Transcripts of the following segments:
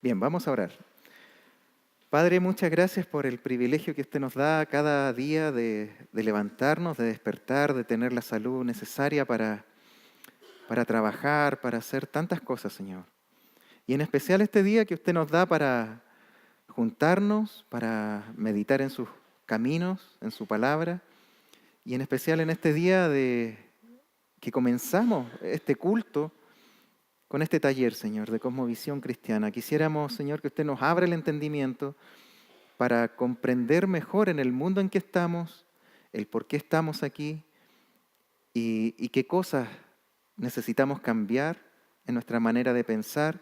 Bien, vamos a orar. Padre, muchas gracias por el privilegio que usted nos da cada día de levantarnos, de despertar, de tener la salud necesaria para trabajar, para hacer tantas cosas, Señor. Y en especial este día que usted nos da para juntarnos, para meditar en sus caminos, en su palabra, y en especial en este día de que comenzamos este culto con este taller, Señor, de cosmovisión cristiana. Quisiéramos, Señor, que usted nos abra el entendimiento para comprender mejor en el mundo en que estamos, el por qué estamos aquí y qué cosas necesitamos cambiar en nuestra manera de pensar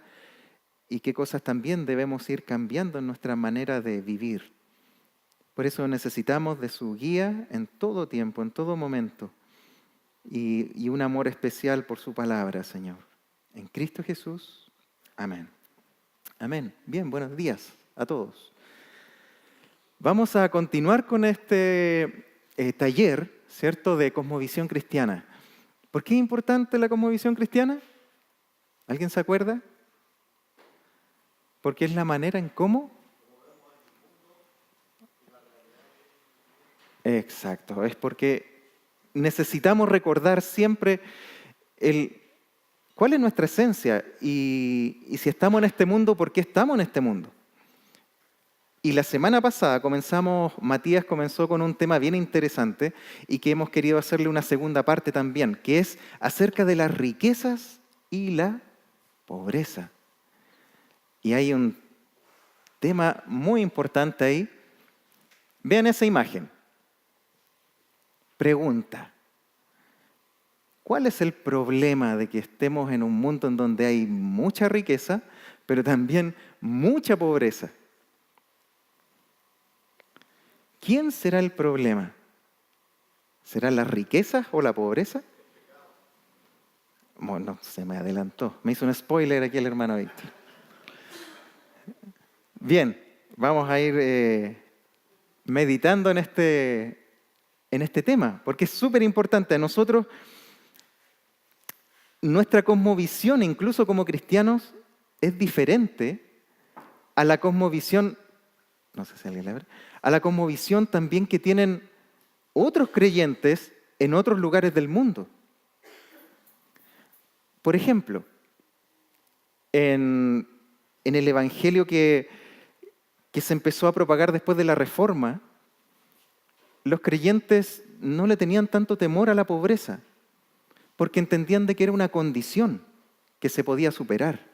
y qué cosas también debemos ir cambiando en nuestra manera de vivir. Por eso necesitamos de su guía en todo tiempo, en todo momento, y un amor especial por su palabra, Señor. En Cristo Jesús. Amén. Amén. Bien, buenos días a todos. Vamos a continuar con este taller, ¿cierto?, de cosmovisión cristiana. ¿Por qué es importante la cosmovisión cristiana? ¿Alguien se acuerda? Porque es la manera en cómo. Exacto, es porque necesitamos recordar siempre cuál es nuestra esencia y si estamos en este mundo, ¿por qué estamos en este mundo? Y la semana pasada Matías comenzó con un tema bien interesante y que hemos querido hacerle una segunda parte también, que es acerca de las riquezas y la pobreza. Y hay un tema muy importante ahí. Vean esa imagen. Pregunta: ¿cuál es el problema de que estemos en un mundo en donde hay mucha riqueza, pero también mucha pobreza? ¿Quién será el problema? ¿Serán las riquezas o la pobreza? Bueno, se me adelantó. Me hizo un spoiler aquí el hermano Víctor. Bien, vamos a ir meditando en este tema, porque es súper importante. A nosotros, nuestra cosmovisión, incluso como cristianos, es diferente a la cosmovisión, no sé si alguien la ve, a la cosmovisión también que tienen otros creyentes en otros lugares del mundo. Por ejemplo, en el evangelio que se empezó a propagar después de la Reforma, los creyentes no le tenían tanto temor a la pobreza, porque entendían de que era una condición que se podía superar.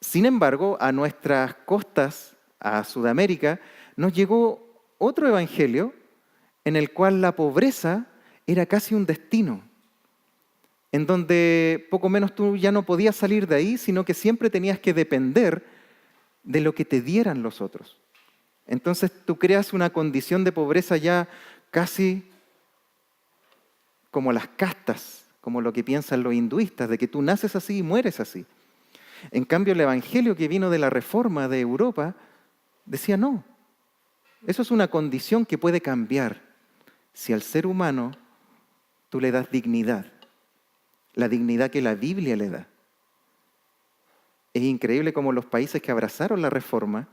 Sin embargo, a nuestras costas, a Sudamérica, nos llegó otro evangelio en el cual la pobreza era casi un destino, en donde poco menos tú ya no podías salir de ahí, sino que siempre tenías que depender de lo que te dieran los otros. Entonces tú creas una condición de pobreza ya casi como las castas, como lo que piensan los hinduistas, de que tú naces así y mueres así. En cambio, el evangelio que vino de la Reforma de Europa decía no. Eso es una condición que puede cambiar si al ser humano tú le das dignidad, la dignidad que la Biblia le da. Es increíble cómo los países que abrazaron la Reforma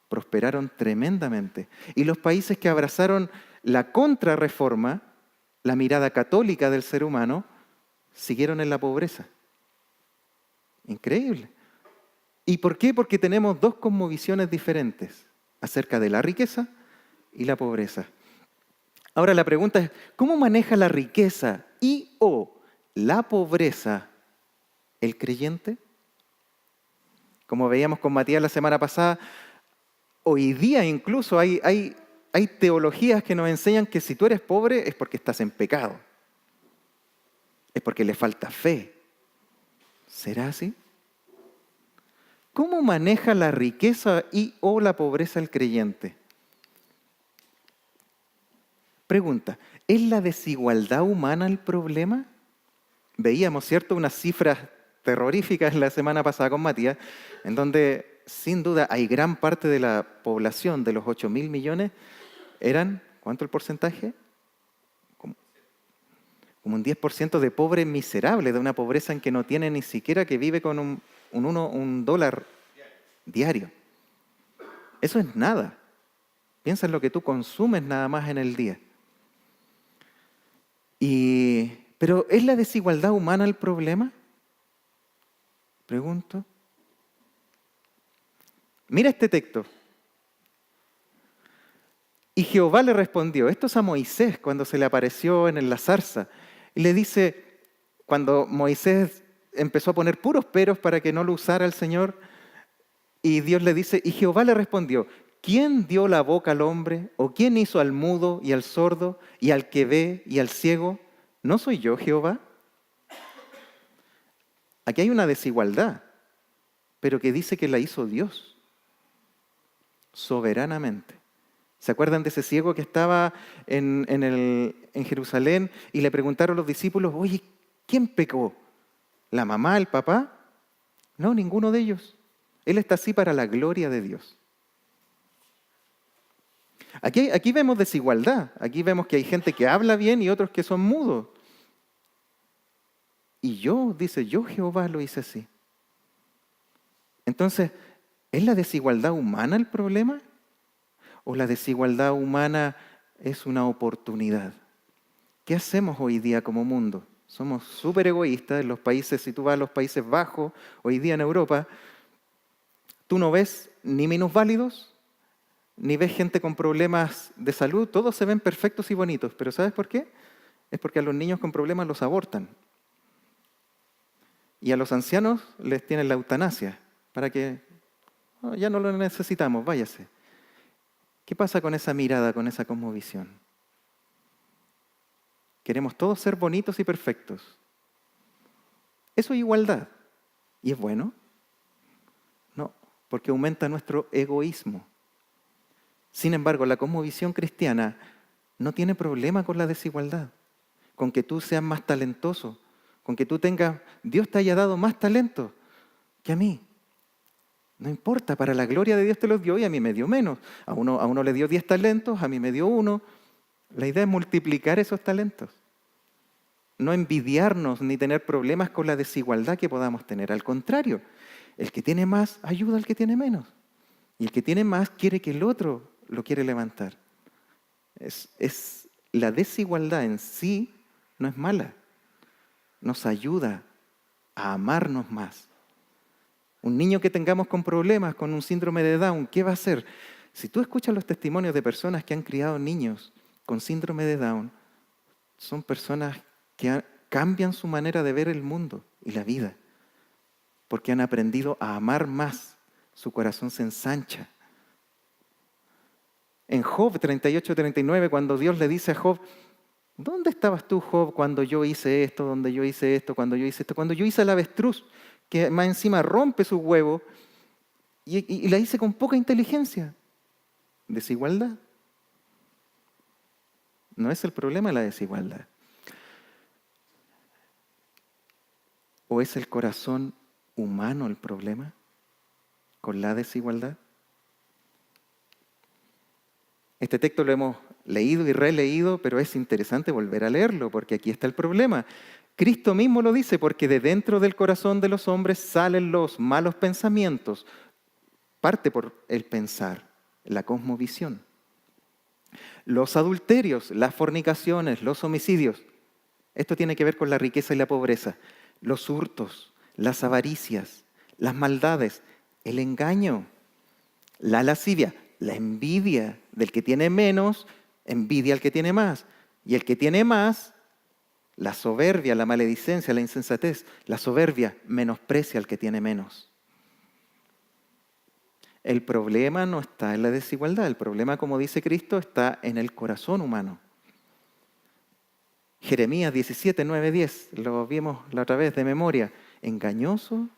prosperaron tremendamente. Y los países que abrazaron la contrarreforma, la mirada católica del ser humano, siguieron en la pobreza. Increíble. ¿Y por qué? Porque tenemos dos cosmovisiones diferentes acerca de la riqueza y la pobreza. Ahora la pregunta es, ¿cómo maneja la riqueza y o la pobreza el creyente? Como veíamos con Matías la semana pasada, hoy día incluso hay teologías que nos enseñan que si tú eres pobre es porque estás en pecado. Es porque le falta fe. ¿Será así? ¿Cómo maneja la riqueza y o la pobreza el creyente? Pregunta, ¿es la desigualdad humana el problema? Veíamos, ¿cierto?, unas cifras terroríficas la semana pasada con Matías, en donde sin duda hay gran parte de la población de los 8.000 millones, eran, ¿cuánto el porcentaje? Como un 10% de pobre miserable, de una pobreza en que no tiene ni siquiera, que vive con un dólar diario. Eso es nada. Piensa en lo que tú consumes nada más en el día. Pero ¿es la desigualdad humana el problema? Pregunto. Mira este texto. Y Jehová le respondió, esto es a Moisés cuando se le apareció en la zarza, y le dice, cuando Moisés empezó a poner puros peros para que no lo usara el Señor, y Dios le dice, y Jehová le respondió, ¿quién dio la boca al hombre? ¿O quién hizo al mudo y al sordo y al que ve y al ciego? ¿No soy yo, Jehová? Aquí hay una desigualdad, pero que dice que la hizo Dios, soberanamente. ¿Se acuerdan de ese ciego que estaba en Jerusalén y le preguntaron los discípulos, oye, ¿quién pecó? ¿La mamá, el papá? No, ninguno de ellos. Él está así para la gloria de Dios. Aquí vemos desigualdad. Aquí vemos que hay gente que habla bien y otros que son mudos. Y yo, dice, yo Jehová lo hice así. Entonces, ¿es la desigualdad humana el problema? ¿O la desigualdad humana es una oportunidad? ¿Qué hacemos hoy día como mundo? Somos súper egoístas en los países, si tú vas a los Países Bajos, hoy día en Europa, tú no ves ni minusválidos, ni ves gente con problemas de salud, todos se ven perfectos y bonitos, pero ¿sabes por qué? Es porque a los niños con problemas los abortan. Y a los ancianos les tienen la eutanasia, para que ya no lo necesitamos, váyase. ¿Qué pasa con esa mirada, con esa cosmovisión? Queremos todos ser bonitos y perfectos. ¿Eso es igualdad? ¿Y es bueno? No, porque aumenta nuestro egoísmo. Sin embargo, la cosmovisión cristiana no tiene problema con la desigualdad, con que tú seas más talentoso, con que tú tengas, Dios te haya dado más talento que a mí. No importa, para la gloria de Dios te los dio y a mí me dio menos. A uno le dio 10 talentos, a mí me dio 1. La idea es multiplicar esos talentos. No envidiarnos ni tener problemas con la desigualdad que podamos tener. Al contrario, el que tiene más ayuda al que tiene menos. Y el que tiene más quiere que el otro lo quiere levantar. La desigualdad en sí no es mala. Nos ayuda a amarnos más. Un niño que tengamos con problemas, con un síndrome de Down, ¿qué va a hacer? Si tú escuchas los testimonios de personas que han criado niños con síndrome de Down, son personas que cambian su manera de ver el mundo y la vida, porque han aprendido a amar más, su corazón se ensancha. En Job 38-39, cuando Dios le dice a Job, ¿dónde estabas tú, Job, cuando yo hice esto, cuando yo hice esto, cuando yo hice esto? Cuando yo hice al avestruz, que más encima rompe sus huevos, y la hice con poca inteligencia. Desigualdad. No es el problema la desigualdad. ¿O es el corazón humano el problema con la desigualdad? Este texto lo hemos leído y releído, pero es interesante volver a leerlo, porque aquí está el problema. Cristo mismo lo dice, porque de dentro del corazón de los hombres salen los malos pensamientos. Parte por el pensar, la cosmovisión. Los adulterios, las fornicaciones, los homicidios. Esto tiene que ver con la riqueza y la pobreza. Los hurtos, las avaricias, las maldades, el engaño, la lascivia, la envidia del que tiene menos, envidia al que tiene más. Y el que tiene más, la soberbia, la maledicencia, la insensatez, la soberbia menosprecia al que tiene menos. El problema no está en la desigualdad, el problema, como dice Cristo, está en el corazón humano. Jeremías 17, 9, 10, lo vimos la otra vez de memoria. Engañoso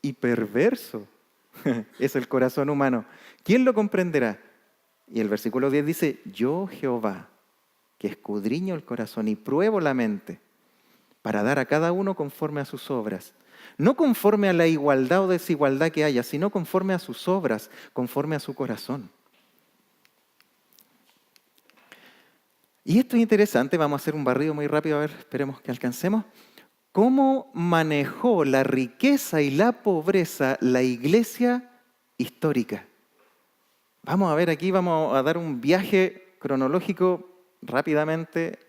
y perverso es el corazón humano. ¿Quién lo comprenderá? Y el versículo 10 dice, yo Jehová, que escudriño el corazón y pruebo la mente, para dar a cada uno conforme a sus obras. No conforme a la igualdad o desigualdad que haya, sino conforme a sus obras, conforme a su corazón. Y esto es interesante, vamos a hacer un barrido muy rápido, a ver, esperemos que alcancemos. ¿Cómo manejó la riqueza y la pobreza la iglesia histórica? Vamos a ver aquí, vamos a dar un viaje cronológico rápidamente.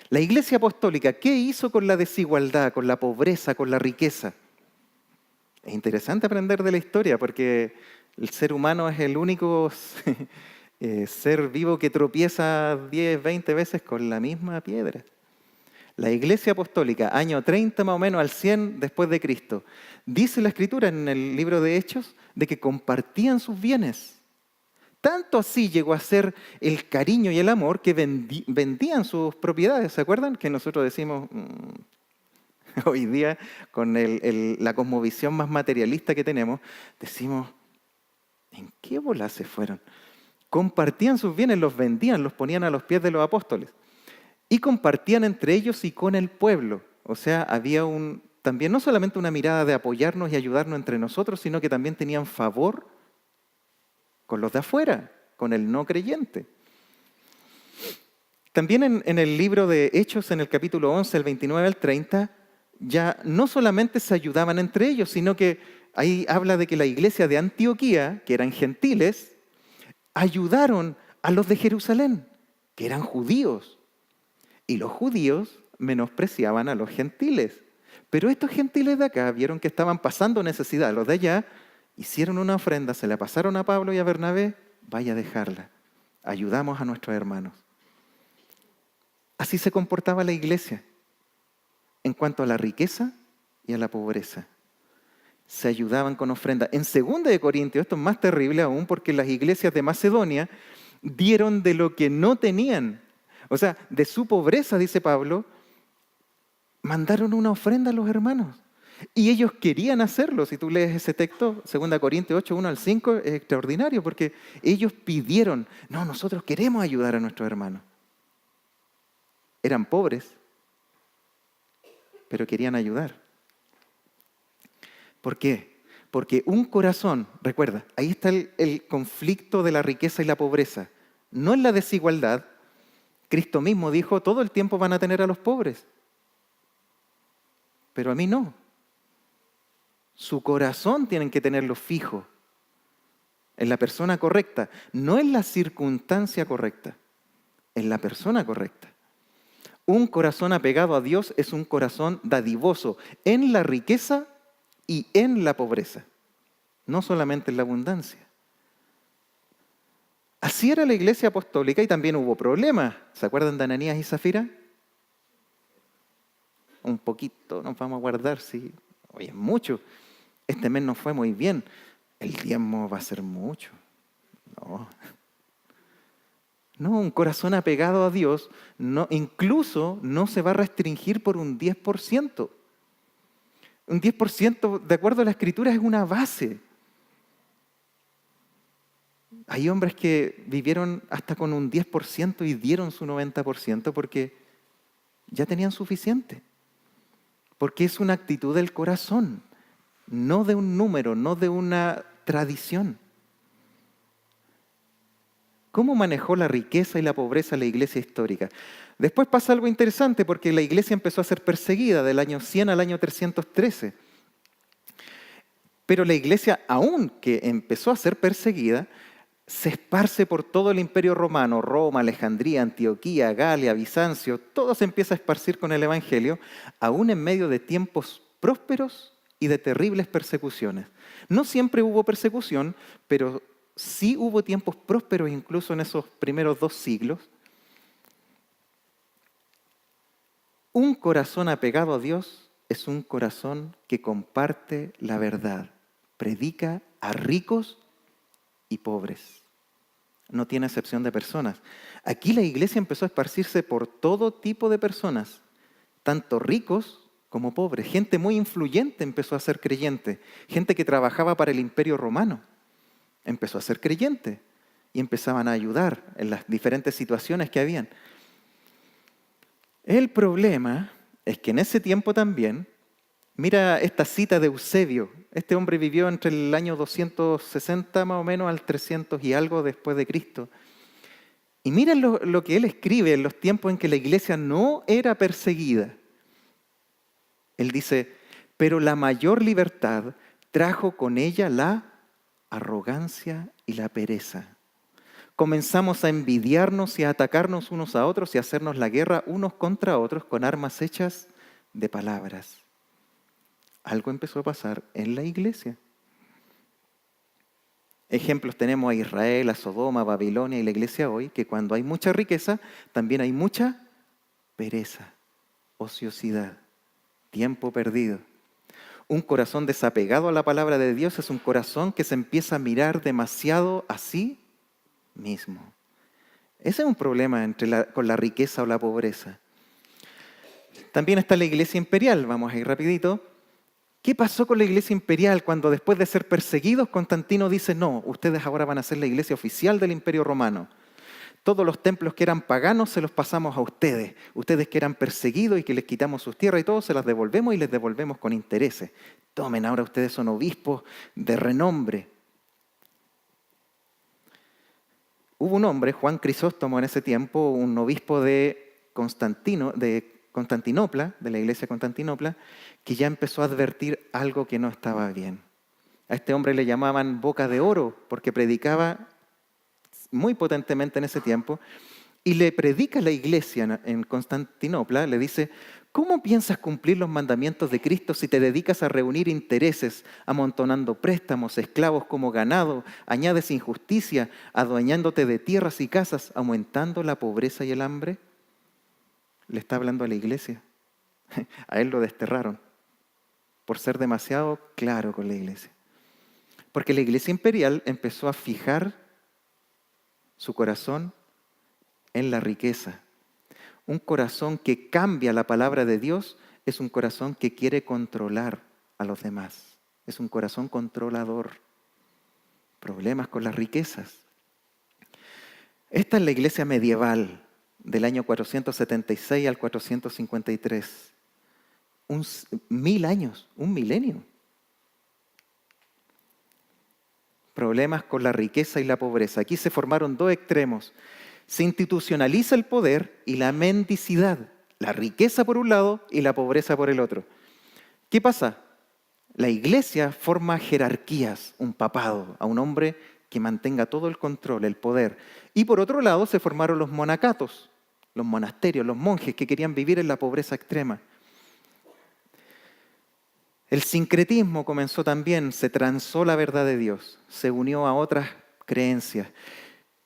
La iglesia apostólica, ¿qué hizo con la desigualdad, con la pobreza, con la riqueza? Es interesante aprender de la historia porque el ser humano es el único ser vivo que tropieza 10, 20 veces con la misma piedra. La iglesia apostólica, año 30 más o menos al 100 después de Cristo, dice la Escritura en el libro de Hechos de que compartían sus bienes. Tanto así llegó a ser el cariño y el amor que vendían sus propiedades. ¿Se acuerdan? Que nosotros decimos hoy día, con la cosmovisión más materialista que tenemos, decimos, ¿en qué bola se fueron? Compartían sus bienes, los vendían, los ponían a los pies de los apóstoles. Y compartían entre ellos y con el pueblo. O sea, había también no solamente una mirada de apoyarnos y ayudarnos entre nosotros, sino que también tenían favor con los de afuera, con el no creyente. También en el libro de Hechos, en el capítulo 11, el 29 al 30, ya no solamente se ayudaban entre ellos, sino que ahí habla de que la iglesia de Antioquía, que eran gentiles, ayudaron a los de Jerusalén, que eran judíos. Y los judíos menospreciaban a los gentiles. Pero estos gentiles de acá vieron que estaban pasando necesidad. Los de allá hicieron una ofrenda, se la pasaron a Pablo y a Bernabé, vaya a dejarla. Ayudamos a nuestros hermanos. Así se comportaba la iglesia en cuanto a la riqueza y a la pobreza. Se ayudaban con ofrenda. En 2 de Corintios, esto es más terrible aún porque las iglesias de Macedonia dieron de lo que no tenían. O sea, de su pobreza, dice Pablo, mandaron una ofrenda a los hermanos. Y ellos querían hacerlo. Si tú lees ese texto, 2 Corintios 8, 1 al 5, es extraordinario porque ellos pidieron, no, nosotros queremos ayudar a nuestros hermanos. Eran pobres, pero querían ayudar. ¿Por qué? Porque un corazón, recuerda, ahí está el conflicto de la riqueza y la pobreza. No es la desigualdad. Cristo mismo dijo, todo el tiempo van a tener a los pobres. Pero a mí no. Su corazón tienen que tenerlo fijo en la persona correcta, no en la circunstancia correcta, en la persona correcta. Un corazón apegado a Dios es un corazón dadivoso en la riqueza y en la pobreza, no solamente en la abundancia. Así era la iglesia apostólica y también hubo problemas. ¿Se acuerdan de Ananías y Zafira? Un poquito nos vamos a guardar, sí. Oye, es mucho. Este mes no fue muy bien. El diezmo va a ser mucho. No, un corazón apegado a Dios incluso no se va a restringir por un 10%. Un 10%, de acuerdo a la Escritura, es una base. Hay hombres que vivieron hasta con un 10% y dieron su 90% porque ya tenían suficiente. Porque es una actitud del corazón, no de un número, no de una tradición. ¿Cómo manejó la riqueza y la pobreza la iglesia histórica? Después pasa algo interesante porque la iglesia empezó a ser perseguida del año 100 al año 313. Pero la iglesia, aunque empezó a ser perseguida, se esparce por todo el imperio romano, Roma, Alejandría, Antioquía, Galia, Bizancio, todo se empieza a esparcir con el evangelio, aún en medio de tiempos prósperos y de terribles persecuciones. No siempre hubo persecución, pero sí hubo tiempos prósperos incluso en esos primeros 2 siglos. Un corazón apegado a Dios es un corazón que comparte la verdad, predica a ricos y pobres. No tiene excepción de personas. Aquí la iglesia empezó a esparcirse por todo tipo de personas, tanto ricos como pobres. Gente muy influyente empezó a ser creyente. Gente que trabajaba para el imperio romano empezó a ser creyente y empezaban a ayudar en las diferentes situaciones que habían. El problema es que en ese tiempo también, mira esta cita de Eusebio. Este hombre vivió entre el año 260 más o menos al 300 y algo después de Cristo. Y miren lo que él escribe en los tiempos en que la iglesia no era perseguida. Él dice, pero la mayor libertad trajo con ella la arrogancia y la pereza. Comenzamos a envidiarnos y a atacarnos unos a otros y a hacernos la guerra unos contra otros con armas hechas de palabras. Algo empezó a pasar en la iglesia. Ejemplos tenemos a Israel, a Sodoma, a Babilonia y la iglesia hoy, que cuando hay mucha riqueza, también hay mucha pereza, ociosidad, tiempo perdido. Un corazón desapegado a la palabra de Dios es un corazón que se empieza a mirar demasiado a sí mismo. Ese es un problema con la riqueza o la pobreza. También está la iglesia imperial, vamos a ir rapidito. ¿Qué pasó con la iglesia imperial cuando después de ser perseguidos, Constantino dice, no, ustedes ahora van a ser la iglesia oficial del Imperio Romano? Todos los templos que eran paganos se los pasamos a ustedes. Ustedes que eran perseguidos y que les quitamos sus tierras y todo, se las devolvemos y les devolvemos con intereses. Tomen, ahora ustedes son obispos de renombre. Hubo un hombre, Juan Crisóstomo en ese tiempo, un obispo de Constantinopla, de la iglesia de Constantinopla, que ya empezó a advertir algo que no estaba bien. A este hombre le llamaban boca de oro porque predicaba muy potentemente en ese tiempo y le predica a la iglesia en Constantinopla, le dice, ¿cómo piensas cumplir los mandamientos de Cristo si te dedicas a reunir intereses, amontonando préstamos, esclavos como ganado, añades injusticia, adueñándote de tierras y casas, aumentando la pobreza y el hambre? Le está hablando a la iglesia. A él lo desterraron por ser demasiado claro con la iglesia. Porque la iglesia imperial empezó a fijar su corazón en la riqueza. Un corazón que cambia la palabra de Dios es un corazón que quiere controlar a los demás. Es un corazón controlador. Problemas con las riquezas. Esta es la iglesia medieval del año 476 al 453. 1000 años, un milenio. Problemas con la riqueza y la pobreza. Aquí se formaron dos extremos. Se institucionaliza el poder y la mendicidad. La riqueza por un lado y la pobreza por el otro. ¿Qué pasa? La iglesia forma jerarquías, un papado, a un hombre que mantenga todo el control, el poder. Y por otro lado se formaron los monacatos, los monasterios, los monjes que querían vivir en la pobreza extrema. El sincretismo comenzó también, se transó la verdad de Dios, se unió a otras creencias.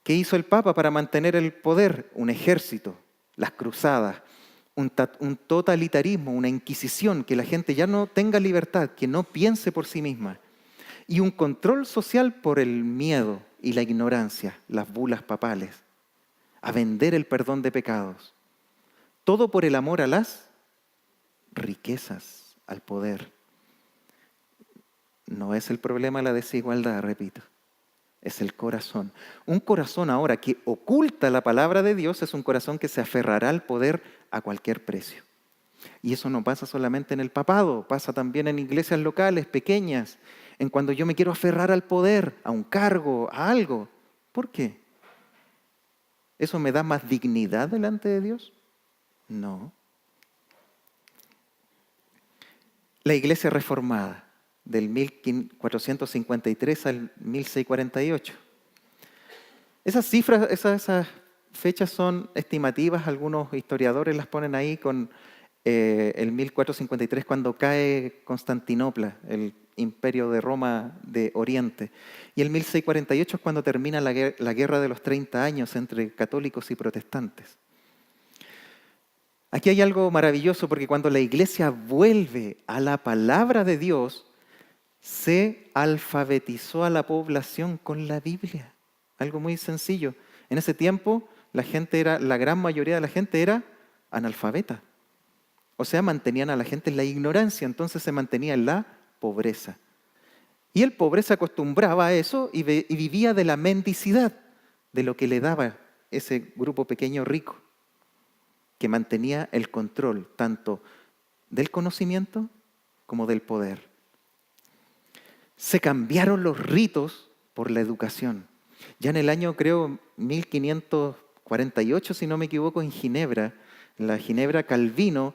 ¿Qué hizo el Papa para mantener el poder? Un ejército, las cruzadas, un totalitarismo, una inquisición, que la gente ya no tenga libertad, que no piense por sí misma. Y un control social por el miedo y la ignorancia, las bulas papales, a vender el perdón de pecados. Todo por el amor a las riquezas, al poder. No es el problema la desigualdad, repito. Es el corazón. Un corazón ahora que oculta la palabra de Dios es un corazón que se aferrará al poder a cualquier precio. Y eso no pasa solamente en el papado, pasa también en iglesias locales, pequeñas, en cuando yo me quiero aferrar al poder, a un cargo, a algo. ¿Por qué? ¿Eso me da más dignidad delante de Dios? No. La iglesia reformada, del 1453 al 1648. Esas cifras, esas fechas son estimativas, algunos historiadores las ponen ahí con el 1453 cuando cae Constantinopla, el imperio de Roma de Oriente, y el 1648 es cuando termina la guerra de los 30 años entre católicos y protestantes. Aquí hay algo maravilloso porque cuando la iglesia vuelve a la palabra de Dios, se alfabetizó a la población con la Biblia. Algo muy sencillo. En ese tiempo la gran mayoría de la gente era analfabeta. O sea, mantenían a la gente en la ignorancia, entonces se mantenía en la pobreza. Y el pobre se acostumbraba a eso y vivía de la mendicidad, de lo que le daba ese grupo pequeño rico, que mantenía el control tanto del conocimiento como del poder. Se cambiaron los ritos por la educación. Ya en el año, creo, 1548, si no me equivoco, en Ginebra, en la Ginebra, Calvino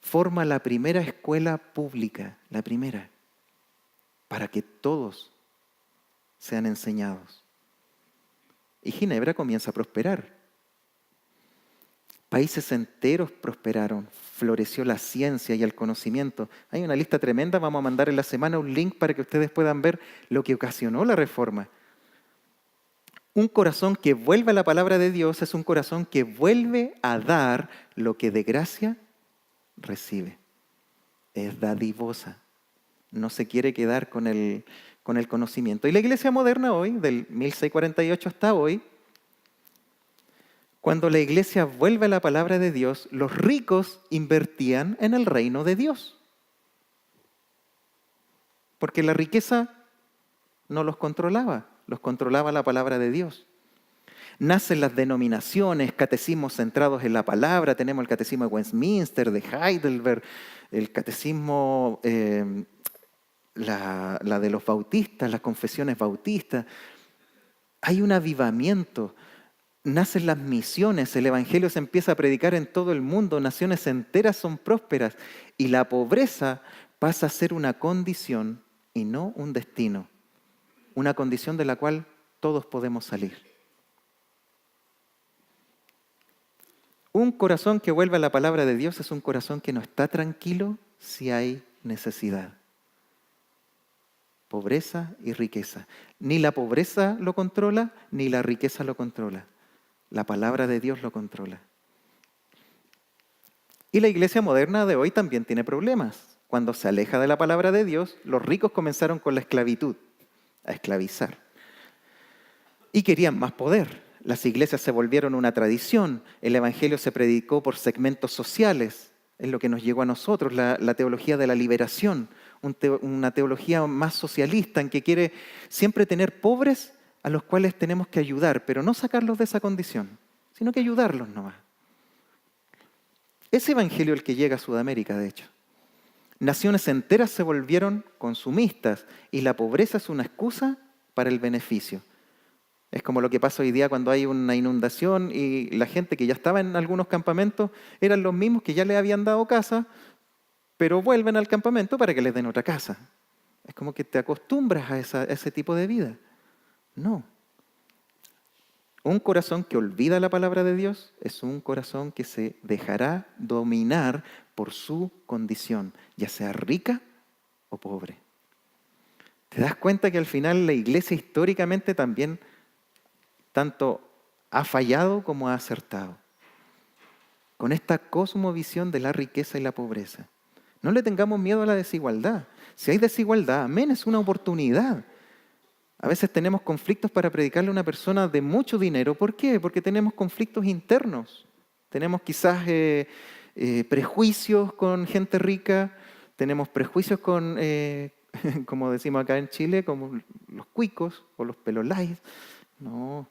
forma la primera escuela pública, la primera, para que todos sean enseñados. Y Ginebra comienza a prosperar. Países enteros prosperaron, floreció la ciencia y el conocimiento. Hay una lista tremenda, vamos a mandar en la semana un link para que ustedes puedan ver lo que ocasionó la reforma. Un corazón que vuelve a la palabra de Dios es un corazón que vuelve a dar lo que de gracia recibe. Es dadivosa. No se quiere quedar con el conocimiento. Y la iglesia moderna hoy, del 1648 hasta hoy, cuando la iglesia vuelve a la palabra de Dios, los ricos invertían en el reino de Dios. Porque la riqueza no los controlaba la palabra de Dios. Nacen las denominaciones, catecismos centrados en la palabra. Tenemos el catecismo de Westminster, de Heidelberg, el catecismo, la de los bautistas, las confesiones bautistas. Hay un avivamiento. Nacen las misiones, el evangelio se empieza a predicar en todo el mundo, naciones enteras son prósperas y la pobreza pasa a ser una condición y no un destino, una condición de la cual todos podemos salir. Un corazón que vuelve a la palabra de Dios es un corazón que no está tranquilo si hay necesidad. Pobreza y riqueza. Ni la pobreza lo controla, ni la riqueza lo controla. La palabra de Dios lo controla. Y la iglesia moderna de hoy también tiene problemas. Cuando se aleja de la palabra de Dios, los ricos comenzaron con la esclavitud, a esclavizar. Y querían más poder. Las iglesias se volvieron una tradición. El evangelio se predicó por segmentos sociales. Es lo que nos llegó a nosotros, la teología de la liberación. Una teología más socialista en que quiere siempre tener pobres a los cuales tenemos que ayudar, pero no sacarlos de esa condición, sino que ayudarlos nomás. Ese evangelio es el que llega a Sudamérica, de hecho. Naciones enteras se volvieron consumistas y la pobreza es una excusa para el beneficio. Es como lo que pasa hoy día cuando hay una inundación y la gente que ya estaba en algunos campamentos eran los mismos que ya le habían dado casa, pero vuelven al campamento para que les den otra casa. Es como que te acostumbras a ese tipo de vida. No. Un corazón que olvida la palabra de Dios es un corazón que se dejará dominar por su condición, ya sea rica o pobre. ¿Te das cuenta que al final la iglesia históricamente también tanto ha fallado como ha acertado? Con esta cosmovisión de la riqueza y la pobreza. No le tengamos miedo a la desigualdad. Si hay desigualdad, amén, es una oportunidad. A veces tenemos conflictos para predicarle a una persona de mucho dinero. ¿Por qué? Porque tenemos conflictos internos. Tenemos quizás prejuicios con gente rica, tenemos prejuicios con, como decimos acá en Chile, como los cuicos o los pelolais. No.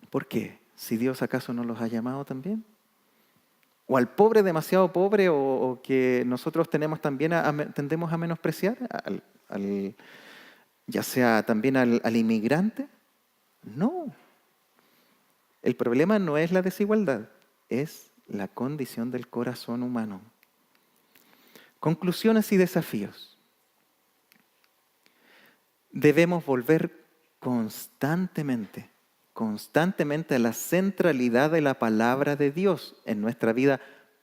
¿Por qué? ¿Si Dios acaso no los ha llamado también? ¿O al pobre demasiado pobre o que nosotros tenemos también tendemos a menospreciar? Ya sea también al inmigrante. No. El problema no es la desigualdad, es la condición del corazón humano. Conclusiones y desafíos. Debemos volver constantemente a la centralidad de la palabra de Dios en nuestra vida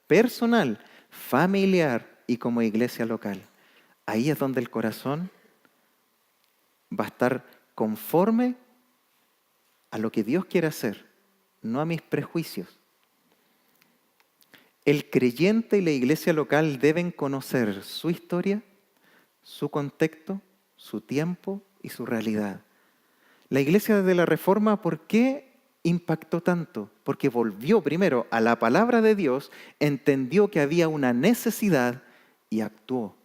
personal, familiar y como iglesia local. Ahí es donde el corazón va a estar conforme a lo que Dios quiere hacer, no a mis prejuicios. El creyente y la iglesia local deben conocer su historia, su contexto, su tiempo y su realidad. La iglesia de la Reforma, ¿por qué impactó tanto? Porque volvió primero a la palabra de Dios, entendió que había una necesidad y actuó.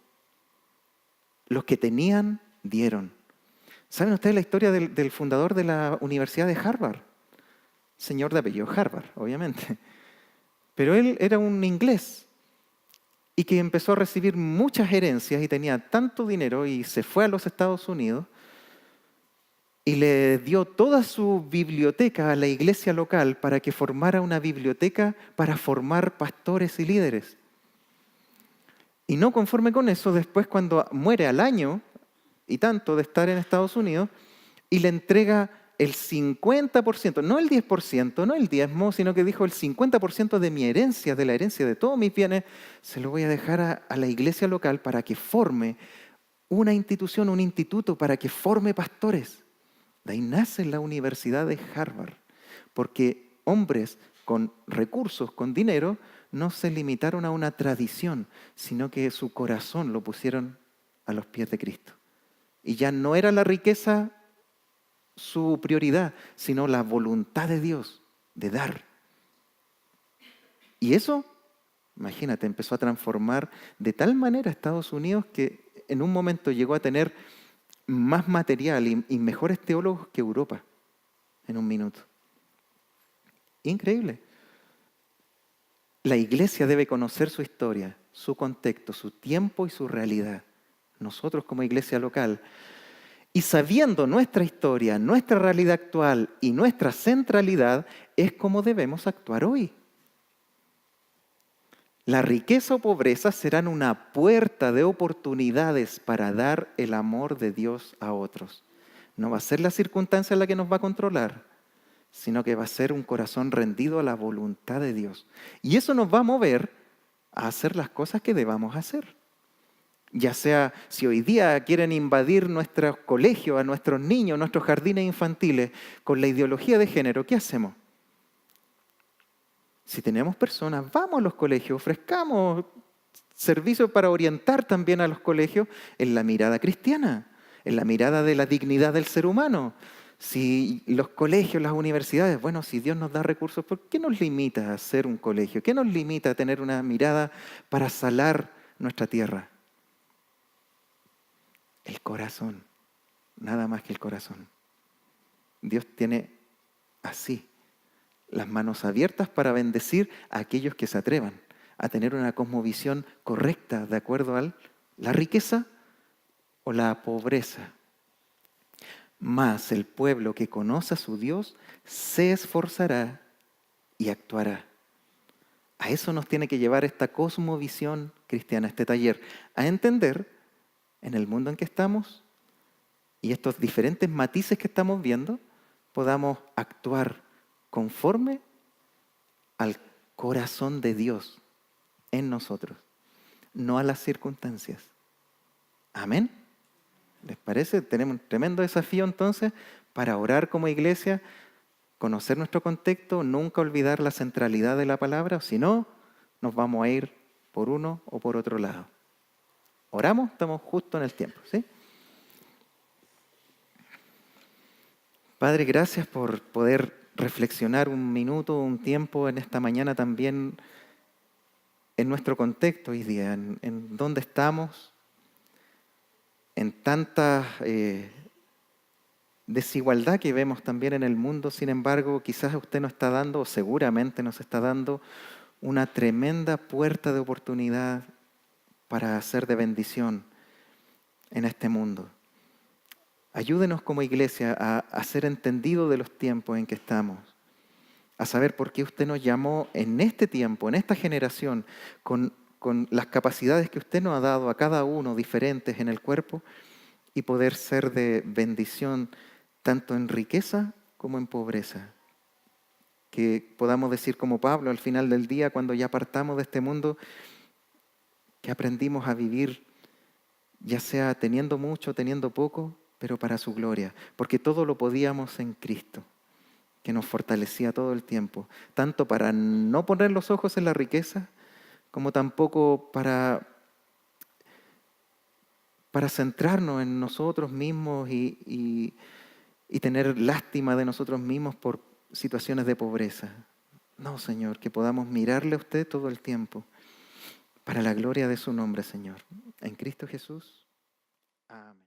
Los que tenían, dieron. ¿Saben ustedes la historia del fundador de la Universidad de Harvard? Señor de apellido Harvard, obviamente. Pero él era un inglés y que empezó a recibir muchas herencias y tenía tanto dinero y se fue a los Estados Unidos y le dio toda su biblioteca a la iglesia local para que formara una biblioteca para formar pastores y líderes. Y no conforme con eso, después cuando muere al año y tanto de estar en Estados Unidos, y le entrega el 50%, no el 10%, no el diezmo, sino que dijo el 50% de mi herencia, de la herencia de todos mis bienes, se lo voy a dejar a la iglesia local para que forme una institución, un instituto, para que forme pastores. De ahí nace la Universidad de Harvard, porque hombres con recursos, con dinero, no se limitaron a una tradición, sino que su corazón lo pusieron a los pies de Cristo. Y ya no era la riqueza su prioridad, sino la voluntad de Dios de dar. Y eso, imagínate, empezó a transformar de tal manera a Estados Unidos que en un momento llegó a tener más material y mejores teólogos que Europa en un minuto. Increíble. La iglesia debe conocer su historia, su contexto, su tiempo y su realidad. Nosotros como iglesia local, y sabiendo nuestra historia, nuestra realidad actual y nuestra centralidad, es como debemos actuar hoy. La riqueza o pobreza serán una puerta de oportunidades para dar el amor de Dios a otros. No va a ser la circunstancia la que nos va a controlar, sino que va a ser un corazón rendido a la voluntad de Dios. Y eso nos va a mover a hacer las cosas que debamos hacer. Ya sea si hoy día quieren invadir nuestros colegios, a nuestros niños, nuestros jardines infantiles, con la ideología de género, ¿qué hacemos? Si tenemos personas, vamos a los colegios, ofrezcamos servicios para orientar también a los colegios en la mirada cristiana, en la mirada de la dignidad del ser humano. Si los colegios, las universidades, bueno, si Dios nos da recursos, ¿por qué nos limita a hacer un colegio? ¿Qué nos limita a tener una mirada para salar nuestra tierra? El corazón, nada más que el corazón. Dios tiene así las manos abiertas para bendecir a aquellos que se atrevan a tener una cosmovisión correcta de acuerdo a la riqueza o la pobreza. Mas el pueblo que conoce a su Dios se esforzará y actuará. A eso nos tiene que llevar esta cosmovisión cristiana, este taller, a entender en el mundo en que estamos y estos diferentes matices que estamos viendo, podamos actuar conforme al corazón de Dios en nosotros, no a las circunstancias. ¿Amén? ¿Les parece? Tenemos un tremendo desafío entonces para orar como iglesia, conocer nuestro contexto, nunca olvidar la centralidad de la palabra, si no, nos vamos a ir por uno o por otro lado. Oramos, estamos justo en el tiempo, ¿sí? Padre, gracias por poder reflexionar un minuto, un tiempo en esta mañana también en nuestro contexto hoy día, en dónde estamos, en tanta desigualdad que vemos también en el mundo. Sin embargo, quizás usted nos está dando, o seguramente nos está dando, una tremenda puerta de oportunidad para hacer de bendición en este mundo. Ayúdenos como iglesia a ser entendidos de los tiempos en que estamos, a saber por qué usted nos llamó en este tiempo, en esta generación, con las capacidades que usted nos ha dado a cada uno diferentes en el cuerpo y poder ser de bendición tanto en riqueza como en pobreza. Que podamos decir como Pablo al final del día, cuando ya partamos de este mundo, que aprendimos a vivir ya sea teniendo mucho, teniendo poco, pero para su gloria, porque todo lo podíamos en Cristo, que nos fortalecía todo el tiempo, tanto para no poner los ojos en la riqueza, como tampoco para centrarnos en nosotros mismos y tener lástima de nosotros mismos por situaciones de pobreza. No, Señor, que podamos mirarle a usted todo el tiempo, para la gloria de su nombre, Señor. En Cristo Jesús. Amén.